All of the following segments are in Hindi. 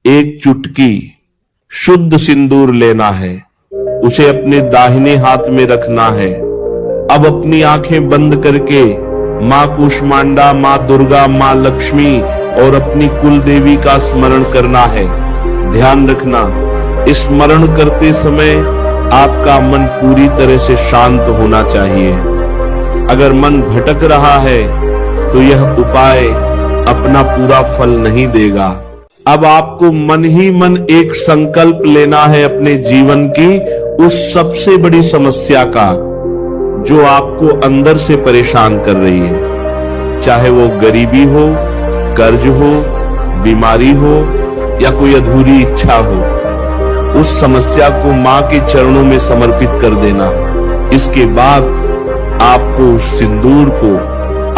एक चुटकी शुद्ध सिंदूर लेना है, उसे अपने दाहिने हाथ में रखना है। अब अपनी आंखें बंद करके माँ कूष्मांडा, माँ दुर्गा, माँ लक्ष्मी और अपनी कुल देवी का स्मरण करना है। ध्यान रखना, स्मरण करते समय आपका मन पूरी तरह से शांत होना चाहिए। अगर मन भटक रहा है तो यह उपाय अपना पूरा फल नहीं देगा। अब आपको मन ही मन एक संकल्प लेना है अपने जीवन की उस सबसे बड़ी समस्या का जो आपको अंदर से परेशान कर रही है। चाहे वो गरीबी हो, कर्ज हो, बीमारी हो या कोई अधूरी इच्छा हो, उस समस्या को मां के चरणों में समर्पित कर देना है। इसके बाद आपको उस सिंदूर को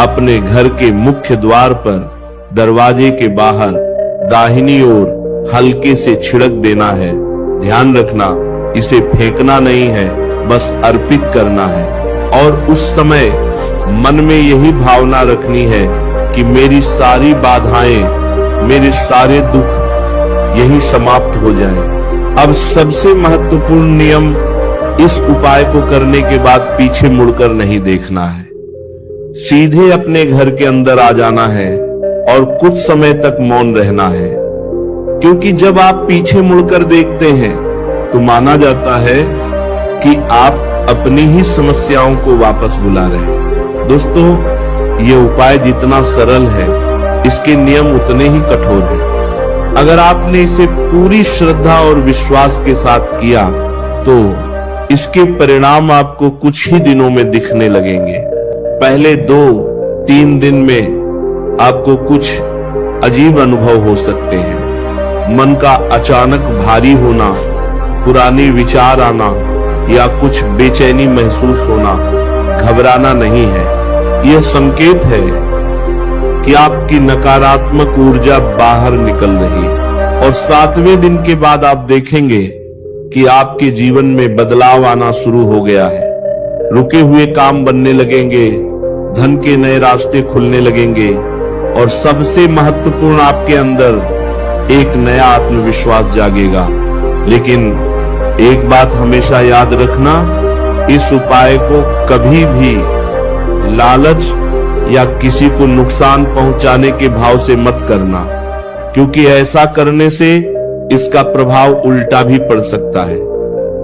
अपने घर के मुख्य द्वार पर, दरवाजे के बाहर दाहिनी ओर हल्के से छिड़क देना है। ध्यान रखना, इसे फेंकना नहीं है, बस अर्पित करना है। और उस समय मन में यही भावना रखनी है कि मेरी सारी बाधाएं, मेरे सारे दुख यही समाप्त हो जाएं। अब सबसे महत्वपूर्ण नियम, इस उपाय को करने के बाद पीछे मुड़कर नहीं देखना है। सीधे अपने घर के अंदर आ जाना है और कुछ समय तक मौन रहना है, क्योंकि जब आप पीछे मुड़कर देखते हैं तो माना जाता है कि आप अपनी ही समस्याओं को वापस बुला रहे हैं। दोस्तों, ये उपाय जितना सरल है, इसके नियम उतने ही कठोर हैं। अगर आपने इसे पूरी श्रद्धा और विश्वास के साथ किया तो इसके परिणाम आपको कुछ ही दिनों में दिखने लगेंगे। पहले 2-3 दिन में आपको कुछ अजीब अनुभव हो सकते हैं। मन का अचानक भारी होना, पुराने विचार आना या कुछ बेचैनी महसूस होना, घबराना नहीं है। यह संकेत है कि आपकी नकारात्मक ऊर्जा बाहर निकल रही है। और 7वें दिन के बाद आप देखेंगे कि आपके जीवन में बदलाव आना शुरू हो गया है। रुके हुए काम बनने लगेंगे, धन के नए रास्ते खुलने लगेंगे और सबसे महत्वपूर्ण, आपके अंदर एक नया आत्मविश्वास जागेगा। लेकिन एक बात हमेशा याद रखना, इस उपाय को कभी भी लालच या किसी को नुकसान पहुंचाने के भाव से मत करना, क्योंकि ऐसा करने से इसका प्रभाव उल्टा भी पड़ सकता है।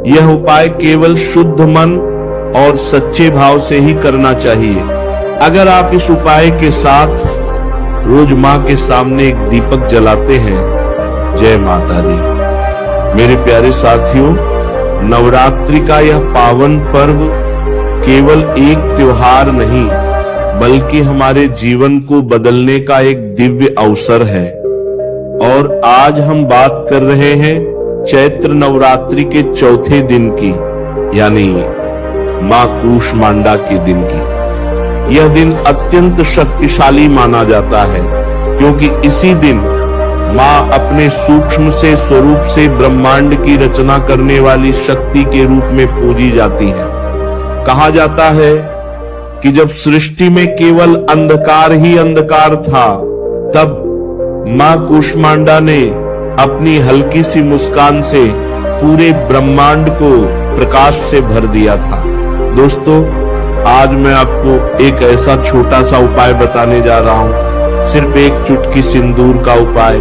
यह उपाय केवल शुद्ध मन और सच्चे भाव से ही करना चाहिए। अगर आप इस उपाय के साथ रोज मां के सामने एक दीपक जलाते हैं, जय माता दी। मेरे प्यारे साथियों, नवरात्रि का यह पावन पर्व केवल एक त्योहार नहीं, बल्कि हमारे जीवन को बदलने का एक दिव्य अवसर है। और आज हम बात कर रहे हैं चैत्र नवरात्रि के चौथे दिन की, यानी मां कूष्मांडा के दिन की। यह दिन अत्यंत शक्तिशाली माना जाता है, क्योंकि इसी दिन मां अपने सूक्ष्म से स्वरूप से ब्रह्मांड की रचना करने वाली शक्ति के रूप में पूजी जाती है। कहा जाता है कि जब सृष्टि में केवल अंधकार ही अंधकार था, तब मां कूष्मांडा ने अपनी हल्की सी मुस्कान से पूरे ब्रह्मांड को प्रकाश से भर दिया था। दोस्तों, आज मैं आपको एक ऐसा छोटा सा उपाय बताने जा रहा हूं, सिर्फ एक चुटकी सिंदूर का उपाय,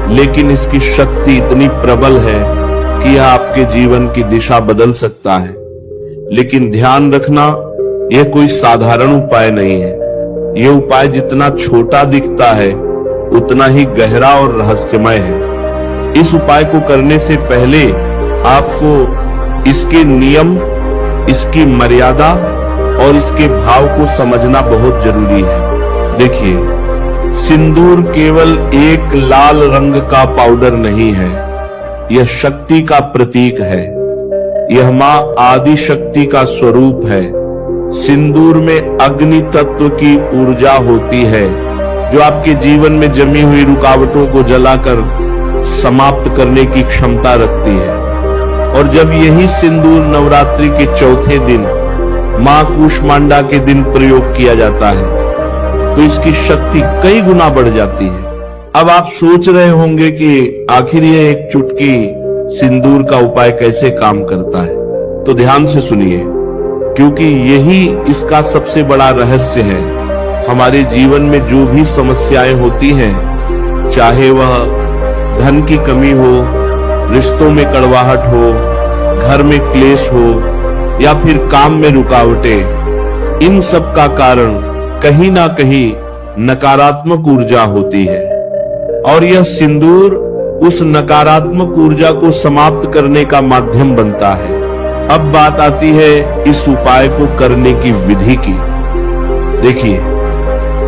लेकिन इसकी शक्ति इतनी प्रबल है कि यह आपके जीवन की दिशा बदल सकता है। लेकिन ध्यान रखना, यह कोई साधारण उपाय नहीं है। यह उपाय जितना छोटा दिखता है, उतना ही गहरा और रहस्यमय है। इस उपाय को करने से पहले आपको इसके नियम, इसकी मर्यादा और इसके भाव को समझना बहुत जरूरी है। देखिए, सिंदूर केवल एक लाल रंग का पाउडर नहीं है, यह शक्ति का प्रतीक है। यह मां आदि शक्ति का स्वरूप है। सिंदूर में अग्नि तत्व की ऊर्जा होती है, जो आपके जीवन में जमी हुई रुकावटों को जलाकर समाप्त करने की क्षमता रखती है। और जब यही सिंदूर नवरात्रि के चौथे दिन, मां कूष्मांडा के दिन प्रयोग किया जाता है, तो इसकी शक्ति कई गुना बढ़ जाती है। अब आप सोच रहे होंगे कि आखिर ये एक चुटकी सिंदूर का उपाय कैसे काम करता है, तो ध्यान से सुनिए, क्योंकि यही इसका सबसे बड़ा रहस्य है। हमारे जीवन में जो भी समस्याएं होती हैं, चाहे वह धन की कमी हो, रिश्तों में कड़वाहट हो, घर में क्लेश हो या फिर काम में रुकावटें, इन सब का कारण कहीं ना कहीं नकारात्मक ऊर्जा होती है और यह सिंदूर उस नकारात्मक ऊर्जा को समाप्त करने का माध्यम बनता है। अब बात आती है इस उपाय को करने की विधि की। देखिए,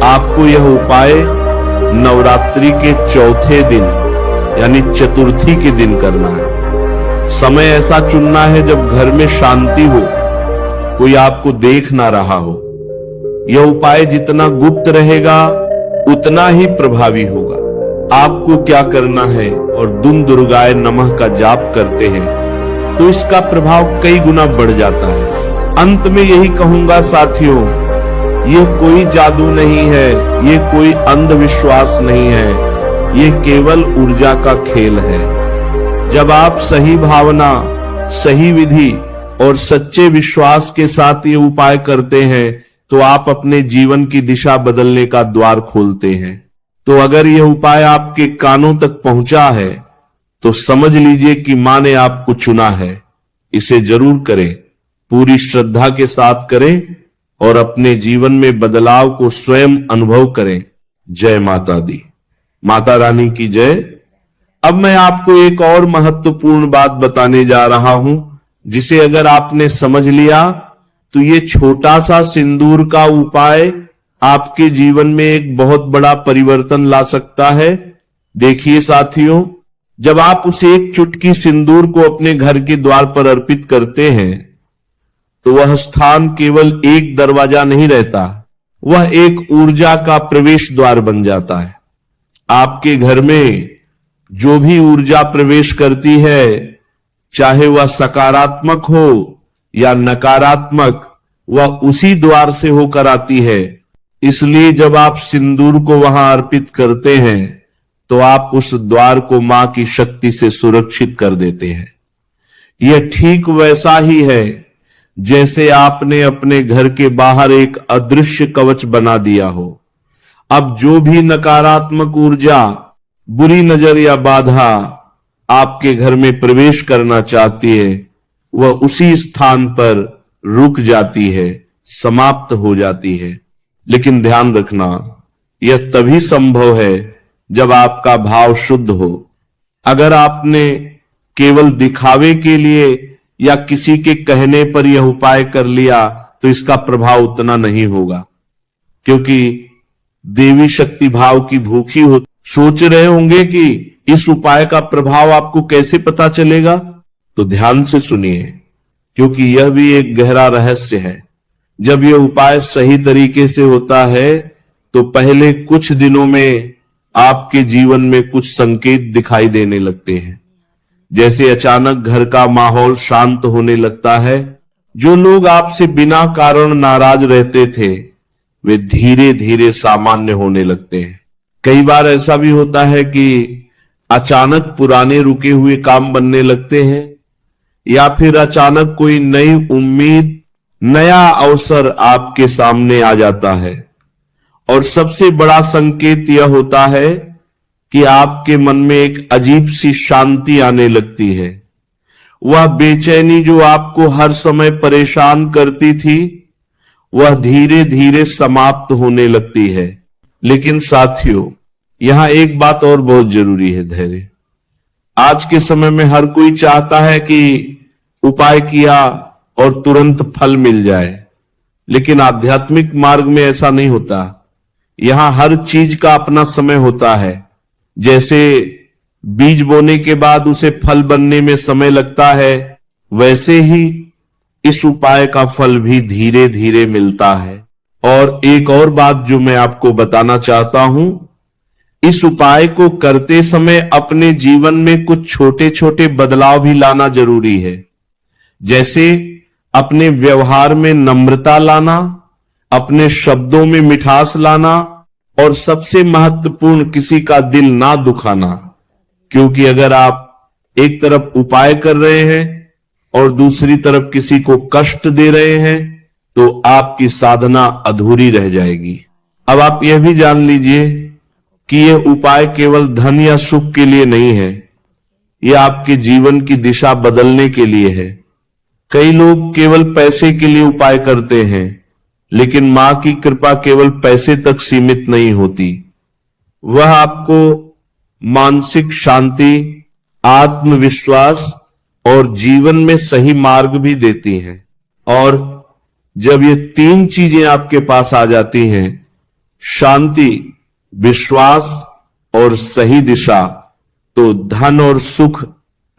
आपको यह उपाय नवरात्रि के चौथे दिन यानी चतुर्थी के दिन करना है। समय ऐसा चुनना है जब घर में शांति हो, कोई आपको देख ना रहा हो। यह उपाय जितना गुप्त रहेगा उतना ही प्रभावी होगा। आपको क्या करना है, और दुम दुर्गाय नमः का जाप करते हैं तो इसका प्रभाव कई गुना बढ़ जाता है। अंत में यही कहूंगा साथियों, ये कोई जादू नहीं है, ये कोई अंधविश्वास नहीं है, ये केवल ऊर्जा का खेल है। जब आप सही भावना, सही विधि और सच्चे विश्वास के साथ ये उपाय करते हैं तो आप अपने जीवन की दिशा बदलने का द्वार खोलते हैं। तो अगर यह उपाय आपके कानों तक पहुंचा है तो समझ लीजिए कि मां ने आपको चुना है। इसे जरूर करें, पूरी श्रद्धा के साथ करें और अपने जीवन में बदलाव को स्वयं अनुभव करें। जय माता दी, माता रानी की जय। अब मैं आपको एक और महत्वपूर्ण बात बताने जा रहा हूं, जिसे अगर आपने समझ लिया तो ये छोटा सा सिंदूर का उपाय आपके जीवन में एक बहुत बड़ा परिवर्तन ला सकता है। देखिए साथियों, जब आप उस एक चुटकी सिंदूर को अपने घर के द्वार पर अर्पित करते हैं तो वह स्थान केवल एक दरवाजा नहीं रहता, वह एक ऊर्जा का प्रवेश द्वार बन जाता है। आपके घर में जो भी ऊर्जा प्रवेश करती है, चाहे वह सकारात्मक हो या नकारात्मक, वह उसी द्वार से होकर आती है। इसलिए जब आप सिंदूर को वहां अर्पित करते हैं तो आप उस द्वार को मां की शक्ति से सुरक्षित कर देते हैं। यह ठीक वैसा ही है जैसे आपने अपने घर के बाहर एक अदृश्य कवच बना दिया हो। अब जो भी नकारात्मक ऊर्जा, बुरी नजर या बाधा आपके घर में प्रवेश करना चाहती है, वह उसी स्थान पर रुक जाती है, समाप्त हो जाती है। लेकिन ध्यान रखना, यह तभी संभव है जब आपका भाव शुद्ध हो। अगर आपने केवल दिखावे के लिए या किसी के कहने पर यह उपाय कर लिया तो इसका प्रभाव उतना नहीं होगा, क्योंकि देवी शक्ति भाव की भूखी हो। सोच रहे होंगे कि इस उपाय का प्रभाव आपको कैसे पता चलेगा, तो ध्यान से सुनिए, क्योंकि यह भी एक गहरा रहस्य है। जब यह उपाय सही तरीके से होता है तो पहले कुछ दिनों में आपके जीवन में कुछ संकेत दिखाई देने लगते हैं। जैसे अचानक घर का माहौल शांत होने लगता है। जो लोग आपसे बिना कारण नाराज रहते थे, वे धीरे धीरे सामान्य होने लगते हैं। कई बार ऐसा भी होता है कि अचानक पुराने रुके हुए काम बनने लगते हैं, या फिर अचानक कोई नई उम्मीद, नया अवसर आपके सामने आ जाता है। और सबसे बड़ा संकेत यह होता है कि आपके मन में एक अजीब सी शांति आने लगती है। वह बेचैनी जो आपको हर समय परेशान करती थी, वह धीरे धीरे समाप्त होने लगती है। लेकिन साथियों, यहां एक बात और बहुत जरूरी है, धैर्य। आज के समय में हर कोई चाहता है कि उपाय किया और तुरंत फल मिल जाए, लेकिन आध्यात्मिक मार्ग में ऐसा नहीं होता। यहां हर चीज का अपना समय होता है। जैसे बीज बोने के बाद उसे फल बनने में समय लगता है, वैसे ही इस उपाय का फल भी धीरे धीरे मिलता है। और एक और बात जो मैं आपको बताना चाहता हूं, इस उपाय को करते समय अपने जीवन में कुछ छोटे छोटे बदलाव भी लाना जरूरी है। जैसे अपने व्यवहार में नम्रता लाना, अपने शब्दों में मिठास लाना, और सबसे महत्वपूर्ण, किसी का दिल ना दुखाना। क्योंकि अगर आप एक तरफ उपाय कर रहे हैं और दूसरी तरफ किसी को कष्ट दे रहे हैं तो आपकी साधना अधूरी रह जाएगी। अब आप यह भी जान लीजिए कि यह उपाय केवल धन या सुख के लिए नहीं है, यह आपके जीवन की दिशा बदलने के लिए है। कई लोग केवल पैसे के लिए उपाय करते हैं, लेकिन मां की कृपा केवल पैसे तक सीमित नहीं होती। वह आपको मानसिक शांति, आत्मविश्वास और जीवन में सही मार्ग भी देती हैं। और जब ये तीन चीजें आपके पास आ जाती हैं, शांति, विश्वास और सही दिशा, तो धन और सुख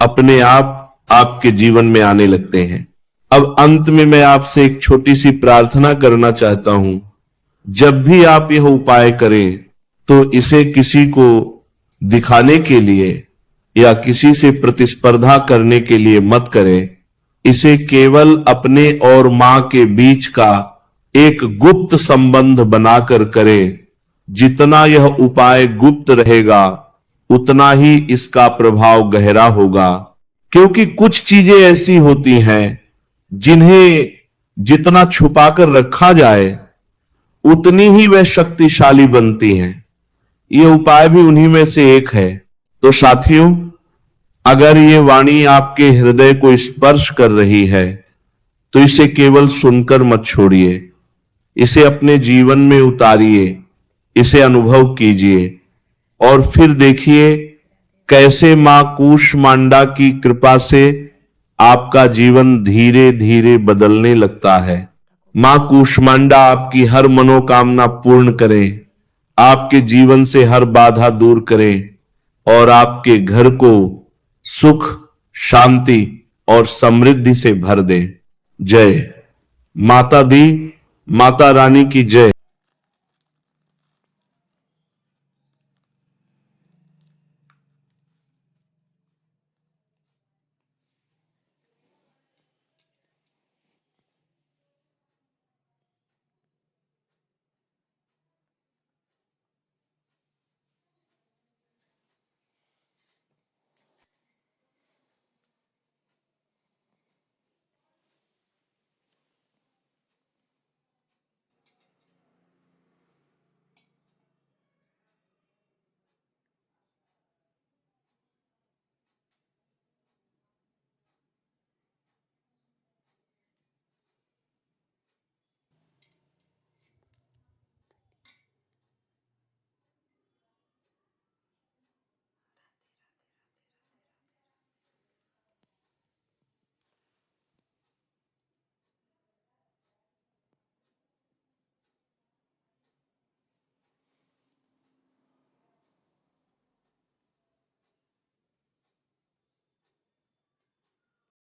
अपने आप आपके जीवन में आने लगते हैं। अब अंत में मैं आपसे एक छोटी सी प्रार्थना करना चाहता हूं। जब भी आप यह उपाय करें तो इसे किसी को दिखाने के लिए या किसी से प्रतिस्पर्धा करने के लिए मत करें। इसे केवल अपने और मां के बीच का एक गुप्त संबंध बनाकर करें। जितना यह उपाय गुप्त रहेगा उतना ही इसका प्रभाव गहरा होगा। क्योंकि कुछ चीजें ऐसी होती हैं जिन्हें जितना छुपाकर रखा जाए उतनी ही वे शक्तिशाली बनती हैं। ये उपाय भी उन्हीं में से एक है। तो साथियों, अगर ये वाणी आपके हृदय को स्पर्श कर रही है तो इसे केवल सुनकर मत छोड़िए, इसे अपने जीवन में उतारिए, इसे अनुभव कीजिए और फिर देखिए कैसे मां कूष्मांडा की कृपा से आपका जीवन धीरे धीरे बदलने लगता है। मां कूष्मांडा आपकी हर मनोकामना पूर्ण करें, आपके जीवन से हर बाधा दूर करें और आपके घर को सुख, शांति और समृद्धि से भर दे। जय माता दी, माता रानी की जय।